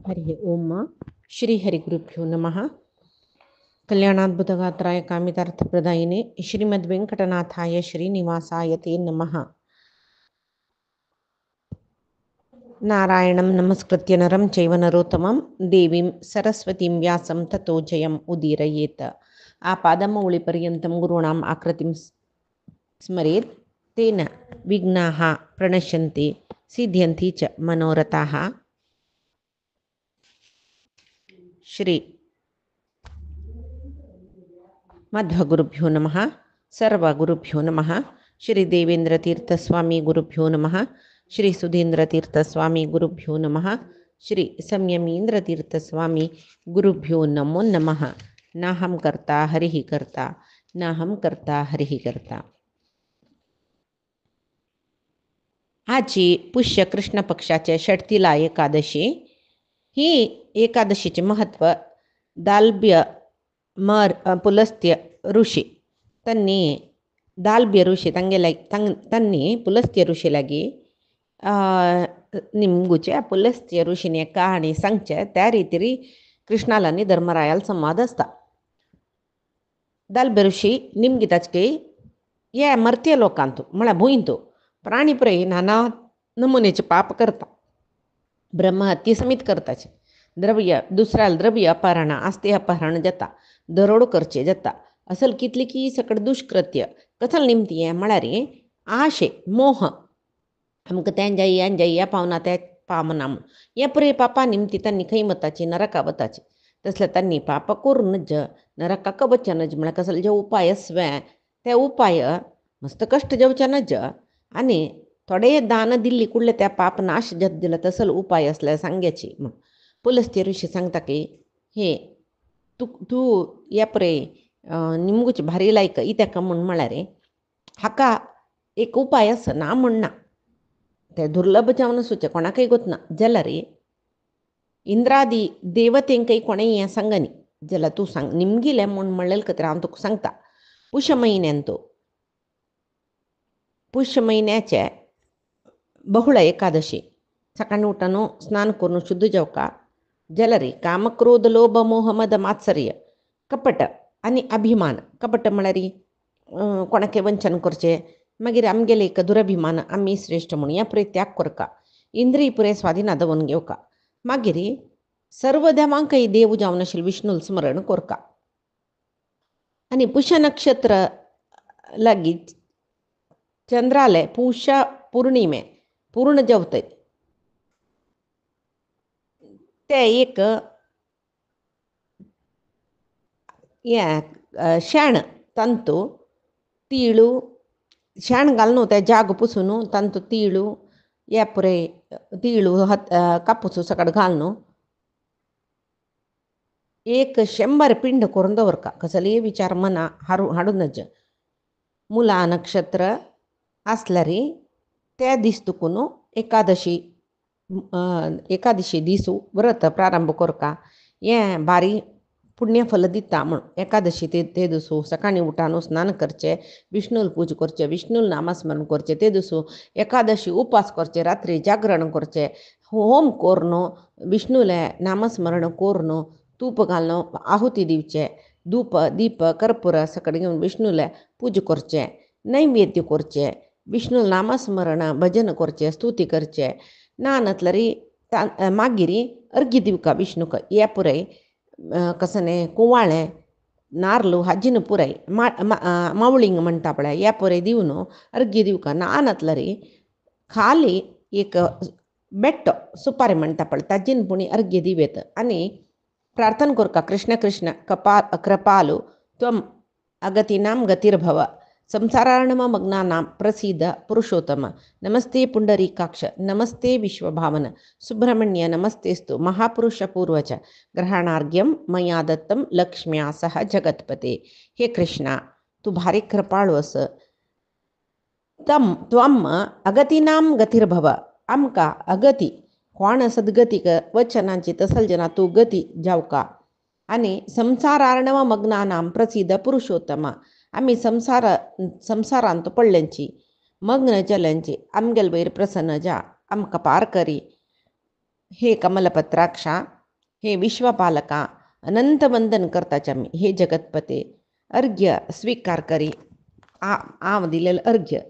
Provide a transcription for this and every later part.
हरि ओम श्री हरिगुरुभ्यो नमः। कल्याणाद्भुतगात्राय कामितार्थप्रदायिने श्रीमद्वेंकटनाथाय श्रीनिवासाय ते नमः। नारायणं नमस्कृत्य नरं चैव नरोत्तमं देवीं सरस्वतीं व्यासं ततो जयम् उदीरयेत्। आपादमौलिपर्यन्तं गुरूणाम् आकृतिं स्मरेत् तेन विघ्नाः प्रणश्यन्ति सिद्ध्यन्ति च मनोरथाः। श्री मध्वगुरुभ्यो नमः। सर्वगुरुभ्यो नमः। श्री देवेंद्रतीर्थस्वामी गुरुभ्यो नमः। श्री सुधींद्रतीर्थस्वामी गुरुभ्यो नमः। श्री संयमींद्रतीर्थस्वामी गुरुभ्यो नमो नमः। नाहं कर्ता हरिः कर्ता नाहं कर्ता हरिः कर्ता। आजची पुष्य कृष्ण पक्षाच्या षटतिला एकादशी। ही एकादशीचे महत्त्व दाल्भ्य पुलस्त्य ಋಷಿ ತನ್ನಿ ದಾಲ್ಭ್ಯ ಋಷಿ ತನ್ನಿ पुलस्त्य ಋಷಿ लागी निमगुचे पुलस्त्य ऋषीने कहाणी सांगचे त्या रीतीरी कृष्णाला आणि धर्मरायाला संवाद असता. दाल्भ्य ऋषी निमगिताचके या मर्त्य लोकांतू म्हणा भुईंतू प्राणी पुरई नाना नमुनेचे पाप करता. ब्रह्महत्ये समित करताचे द्रव्य दुसऱ्याला द्रव्य अपहरण आस्ते अपहरण जाता दरोड करचे जाता असल कितली की सकड दुष्कृत्य कथल निमती आहे म्हळ्यारे आशे मोह आमक त्यांजाई यांजाई या पावना त्या पामना या पुरे पापा निमती त्यांनी खै मताची नरका वताची तसलं त्यांनी पाप करूनच नरका कबच्चनच म्हणा कसल जे उपाय स्वे त्या उपाय मस्त कष्ट जेवच्यानच आणि थोडे दान दिल्ली कुठले त्या पाप नाश जत दिलं तसल उपाय असल्या सांगायची. मग पुलस्त्य ऋषी सांगता की हे तू या परे निमगुची भारी लायक इत्या का म्हण म्हळ्यारे हाका एक उपाय असं ना म्हणना ते दुर्लभ जावन सुचे कोणाकय गोतना जला रे इंद्रादी देवतेंकय कोणे या सांगनी जला तू सांग निमगिले म्हण म्हणलेल कत्र हांव तुका सांगता. पुष्य महिन्याचे बहुळ एकादशी सकाळी उठानो स्नान करून शुद्ध जेवका जलरी कामक्रोध लोभ मोह मद मात्सर्य कपट आणि अभिमान कपट म्हळ्यारी कोणाके वंचन करचे मागीर आमगेले एक दुरभिमान आम्ही श्रेष्ठ म्हणून या पुरे त्याग करका इंद्रिय पुरे स्वाधीन दवन घेवका मागीर सर्व देवांकय देव जावन आशिल्ले विष्णू स्मरण करका आणि पुष्य नक्षत्र लागी चंद्राले पुष्य पौर्णिमे पूर्ण जेवतय ते एक या शेण तंतू तीळू शेण घालून त्या जाग पुसून तंतू तीळू या पुरे तीळू कापूस सकड घालून एक 100 पिंड करून दवरका कसले विचार मना हाडूनच मुला नक्षत्र असल्यारी त्या दिसतुकून एकादशी दिसू व्रत प्रारंभ करका ये भारी पुण्यफल दिता म्हणून एकादशी ते दिसू सकाळी उठानो स्नान करचे विष्णूल पूज करचे विष्णूल नामस्मरण करचे ते दिसू एकादशी उपास करचे रात्री जागरण करचे होम कोरनो विष्णूले नामस्मरण कोरनो तूप घालनो आहुती दिवचे धूप दीप कर्पूर सकड घेऊन विष्णूले पूज करचे नैवेद्य करचे विष्णू नामस्मरण भजन करचे स्तुती करचे नानतलरी मागिरी अर्घ्य दिवका विष्णुक या पुरय कसने कुवाळे नारलू हाजीन पुरय मावळिंग म्हणटा पळय या पुरय दिवन अर्घ्य दिवका नानतलरी खाली एक बेट्ट सुपारी म्हणटा पळय ताजीन पुणी अर्घ्य दिवेत आणि प्रार्थना करका कृष्ण कृष्ण कृपालु त्वम अगतीनां गतिर्भव संसारार्णवमग्नानां प्रसीद पुरुषोत्तम नमस्ते पुंडरीकाक्ष नमस्ते विश्वभावन सुब्रह्मण्य नमस्तेस्तु महापुरुषपूर्वच ग्रहणार्घ्यं मया दत्तं लक्ष्म्या सह जगत्पते. हे कृष्णा तू भारी कृपाळू अस त्वम अगतीनां गतिर्भव आमका अगती कोण सद्गतिक वचनांची तसल जना तू गती जावका आणि संसारार्णवमग्नानां प्रसीद पुरुषोत्तम आम्ही संसारांत पडल्यांची मग्न जल्यांची आमगेल वयर प्रसन्न जा आमकां पार करी हे कमलपत्राक्षा, हे विश्वपालका, अनंत वंदन करताच्या मी, हे जगतपते, अर्घ्य स्वीकार करी, आम दिलेलं अर्घ्य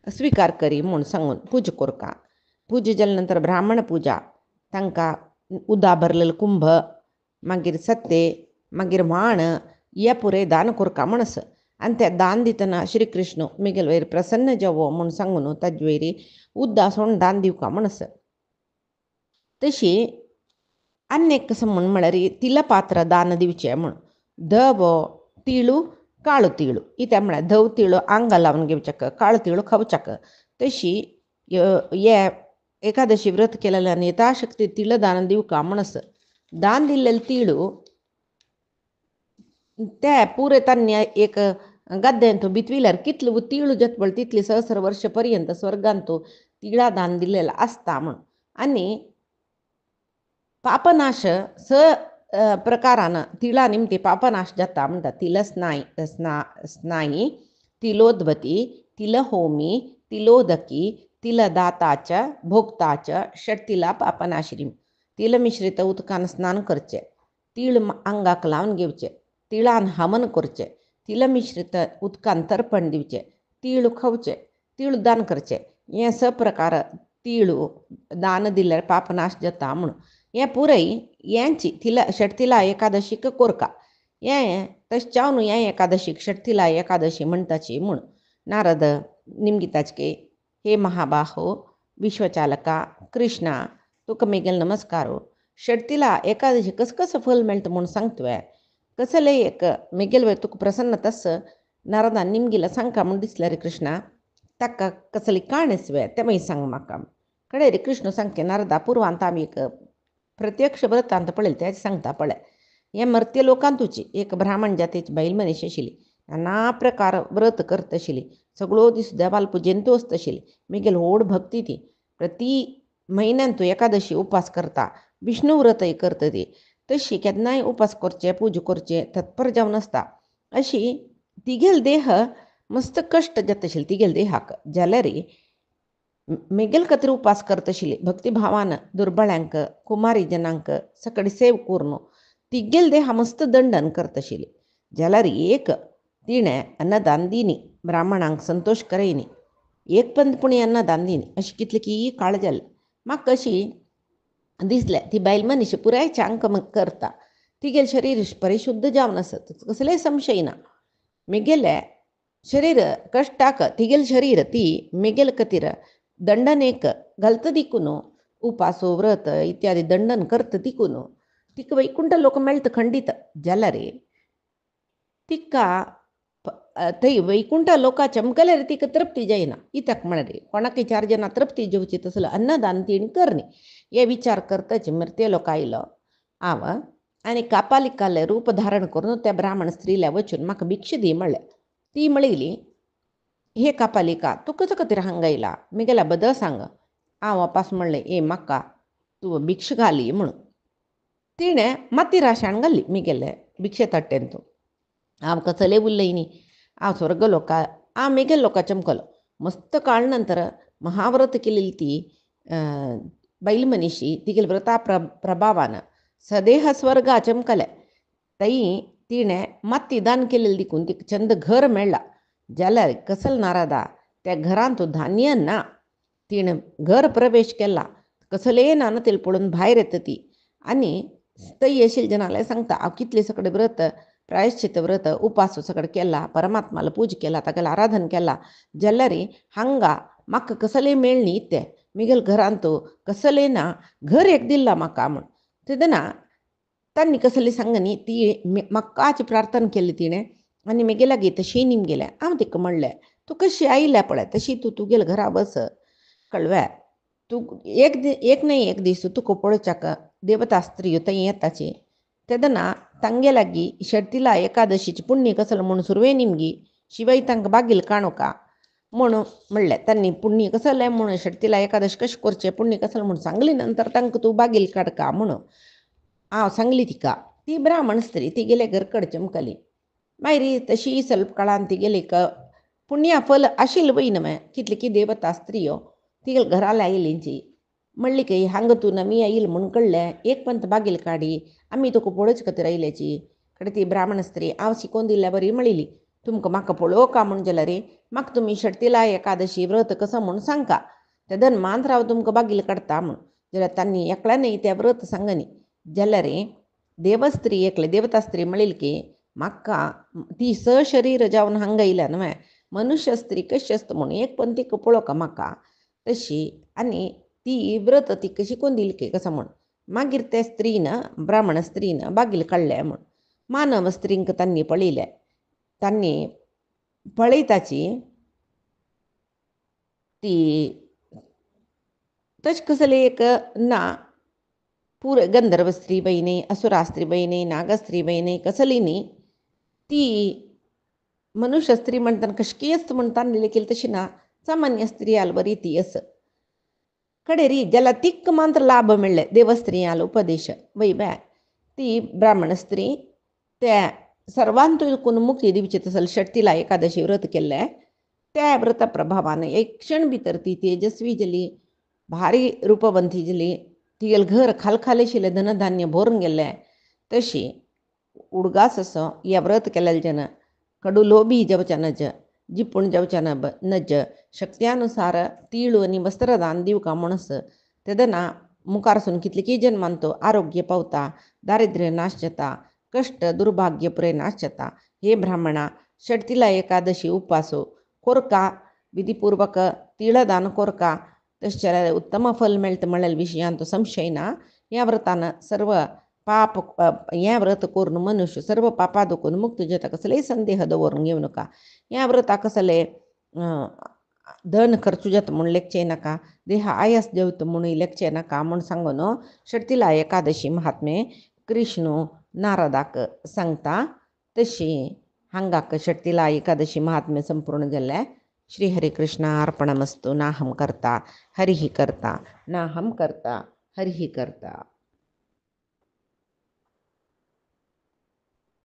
स्वीकार करी म्हणून सांगून पूज कोरका. पूजे जाल्यानंतर ब्राह्मण पूजा, तांकां उदा भरलेलं कुंभ, मागीर सत्ते, मागीर व्हाण या पुरे दान कोरका म्हणस. आणि त्या दान दितना श्रीकृष्ण मिगेल वयर प्रसन्न जावो म्हणून सांगून ताजे वयरी उद्दा सोडून दान दिवका म्हणस. तशी आनी एक कसं म्हळ्यार तिला पात्र दान दिवचें म्हण. धव तिळू काळू तिळू इत्या म्हळ्यार धव तिळू आंगा लावन घेवच्याक, काळू तिळू खावच्याक. तशी हे एकादशी व्रत केलेल्यान यथाशक्ती तिळ दान दिवका म्हणस. दान दिल्लेले तिळू ते पुरे तान्य एक गद्द्यांतू बितविल्यार कितलो तिळू जतपळ तितली सहस्र वर्ष पर्यंत स्वर्गांतू तिळा दान दिल्लेला आसता म्हण. आनी पापनाश प्रकारान तिळा निमती पापनाश जाता म्हणटा. तिल स्नायी, तिलोद्भती, तिलहोमी, तिलोदकी, तिलदाताच, भोक्ताच, षटतिला पापनाशिनी. तिल मिश्रित उदकान स्नान करचें, तीळ आंगाक लावन घेवचें, तिळान हवन करचें, तिल मिश्रित उदकान तर्पण दिवचें, तीळ खावचें, तीळ दान करचें. हें स प्रकार तिळू दान दिल्यार पापनाश जाता म्हण. हें पुरय हेंची षटतिला एकादशीक कोरका. हें तशें चाव न्हू, हें एकादशीक षटतिला एकादशी म्हणटाची म्हूण. नारद निमगिताचके, हे महाबाहो विश्वचालका कृष्णा, तुका मिगेल नमस्कारो. षटतिला एकादशी कसं फल मेळटा म्हूण सांग तुवें. कसले एक मिगेल वयर तुका प्रसन्न तस नारदान निमगेला सांगका म्हूण दिसलें रे कृष्णा. ताका कसली काण आसवे तें मागीर सांग म्हाका. कडेन रे कृष्ण सांगता नारदा, पुर्वांत आमी एक प्रत्यक्ष व्रतांत पळयलें तें सांगता पळय. हें मर्त्य लोकांतूची एक ब्राह्मण जातीची बायल मनीस आशिल्ली. नाना प्रकार व्रत करता आशिल्ली. सगळो दीस देवाल पुजेन तोस्त आशिल्ली. मिगेल व्हड भक्ती ती. प्रती म्हयन्यान तूं एकादशी उपास करता, विष्णू व्रतय करता ती. तशी केन्नाय उपास करचे, पूजा करचे तत्पर जावन आसता. अशी तिगेल देह मस्त कश्ट जाता आशिल्ली तिगेल देहाक. जाल्यार मिगेल खातीर उपास करता आशिल्ली भक्तिभावान दुर्बळ्यांक, कुमारी जनांक सकडी सेव करून तिगेल देहा मस्त दंडन करता आशिल्ली. जाल्यार एक तिणें अन्नदान दिनी, ब्राह्मणांक संतोश करयनी, एक पंदपुणी अन्नदान दिनी. अशी कितली की काळ जालें. म्हाका कशी दिसलें ती बायल मनीस पुराय चांक करता. तिगेल शरीर परिशुद्ध जावन आसत, कसलेय संशय ना. मिगेले शरीर कश्टाक तिगेल शरीर ती मिगेल खातीर दंडनेक घालता दिकून, उपासो व्रत इत्यादी दंडन करता दिकून तिका वैकुंठ लोक मेळटा खंडीत. जाल्यार तिका थंय वैकुंठ लोका चमकल्यार तिका तृप्ती जायना. इत्याक म्हळ्यार कोणाकय 4 जाणां तृप्ती जेवची तसलें अन्नदान तिणें करनी. हे विचार करताच मर्त्य लोक आयलो हांव आनी कापालिकाले रूप धारण करून त्या ब्राह्मण स्त्रीला वचून म्हाका भिक्षा दी म्हणलें. ती म्हणली, हे कापालिका, तूं कशें खातीर हांगा आयला, मिगेल्या बदल सांग. हांव वापस म्हणलें, ए म्हाका तूं भिक्षा घाली म्हणून. तिणें माती राशाण घाली मिगेले भिक्षे तट्टेन. हांव कसले उरलय न्ही. हांव स्वर्ग लोका, हांव मिगेल लोका चमकलो. मस्त काळ नंतर महाव्रत केलेली ती बायल मनीशी तिगेल व्रता प्रभावान सदेह स्वर्गा चमकले. तई तिणें माती दान केलेली देखून तिका चंद घर मेळ्ळा. जाल्यार कसल नारदा, त्या घरांत धान्य ना. तिणें घर प्रवेश केला, कसलेय ना तेल पळोवन भायर येता ती. आनी थंय आशिल्ल्या जनांक सांगता, हांव कितले सगळे व्रत, प्रायश्चित व्रत, उपास सगळे केला, परमात्माला पूज केला, ताका आराधन केला. जाल्यार हांगा म्हाका कसलेय मेळ्ळी तें. मिगेल घरांत कसलेय ना, घर एक दिल्ला म्हाका म्हण. तेदना तांणी कसली सांगनी ती म्हाकाची प्रार्थना केली तिणें. आनी मिगेल्या गी तशी निमगेलें. हांव तिका म्हणलें, तूं कशी आयल्या पळय तशी तूं तुगेल घरा बस. कळ्ळें, तूं एक न्हय एक दीस तुका पळोवच्याक देवता स्त्रियो थंय येताची. तेदना तांगे लागीं षटतिला एकादशीची पुण्य कसलो म्हूण सुरवे निमगी, शिवाय तांकां बागील काणुका म्हणून म्हणलें. तांणी पुण्य कसलें म्हूण षटतिला एकादशी कशें करचें, पुण्य कसलें म्हूण सांगली नंतर तांकां तूं बागील काडका म्हणून हांव सांगली तिका. ती ब्राह्मण स्त्री तिगेले घरकड चमकली. मागीर तशी स्वल्प काळान तिगेली पुण्या फल आशिल्लें वय न्हय. कितले की देवता स्त्रियो तिगेल घरा लायलींची म्हणली की हांग तू ना मी येईल म्हणून कळलें एक पंत बागेल काडी आमी तुका पळोवचे खातीर आयल्याची कडे ती ब्राह्मण स्त्री हांव शिकोवन दिल्या बरी म्हणली तुमकां म्हाका पळोवं का म्हूण जाल्यार रे म्हाका तुमी शर्तिला एकादशी व्रत कसो म्हूण सांगता त्या दनमांत हांव तुमकां बागेल काडटा म्हूण जाल्यार तांणी एकल्यानय तें व्रत सांगनी जाल्यार देवस्त्री एकले देवता स्त्री म्हणली की म्हाका ती सशरीर जावन हांगा येयल्या न्हय मनुश्य स्त्री कशी आसता म्हणून एक पंथीक पळोवका म्हाका तशी आनी ती व्रत ती कशी कोण दिली की कसं म्हण मागीर त्या स्त्रीन ब्राह्मण स्त्रीन बागेल काडलें म्हण मानव स्त्रींक तांणी पळयलें तांणी पळयताची ती तशें कसली एक ना पूर गंधर्व स्त्री बाई न्ही असुरा स्त्री बाई न्ही नागस्त्री बाई न्ही कसली न्ही ती मनुष्य स्त्री म्हणटाना कशकी असता म्हण तांणी लेगीत तशी ना सामान्य स्त्री आल बरी ती अस कಡೆ ರೀ ಜಲ ತಿಕ್ಕ ಮಾತ್ರ ಲಾಭ ಮಿಳ್ಳೆ ದೇವಸ್ತ್ರೀಯಾಲ ಉಪದೇಶ वै बॅ ती ब्राह्मण स्त्री त्या सर्वांतून मुक्ती दिवची तसल षटतीला एकादशी व्रत केल्लें त्या व्रता प्रभावान एक क्षण भितर ती तेजस्वी जाली भारी रूपवंती जाली तिगेल घर खालखाल आशिल्लें धनधान्य भरून गेल्लें तशी उडगास असो ह्या व्रत केलेले जन कडू लोभी जावच्या नज जिपूण जावच्या नज शक्त्यानुसार तीळ आनी वस्त्रदान दिवका म्हणस तेदना मुखारसून कितले की जन्मान तो आरोग्य पावता दारिद्र्य नाश जाता कष्ट दुर्भाग्य पुरे नाश जाता हे ब्राह्मणा षटतीला एकादशी उपासो कोरका विधिपूर्वक तिळदान कोरका तशें उत्तम फल मेळटा म्हणलेल्या विशयान तो संशय ना ह्या व्रतान सर्व पाप हें व्रत करून मनुष्य सर्व पापा दुखून मुक्त जाता कसलेय संदेह दवरून घेवं नका ह्या व्रता कसले धन खर्च जाता म्हूण लेखचे नाका देह आयास देवता म्हणून लेखचे नाका म्हूण सांगून षटतीला एकादशी महात्मे कृष्ण नारदाक सांगता तशी हांगाक षटतीला एकादशी महात्म्य संपूर्ण जाल्ले श्री हरे कृष्ण अर्पणमस्तु नाहम करता हरिहि करता नाहम करता हरिहि करता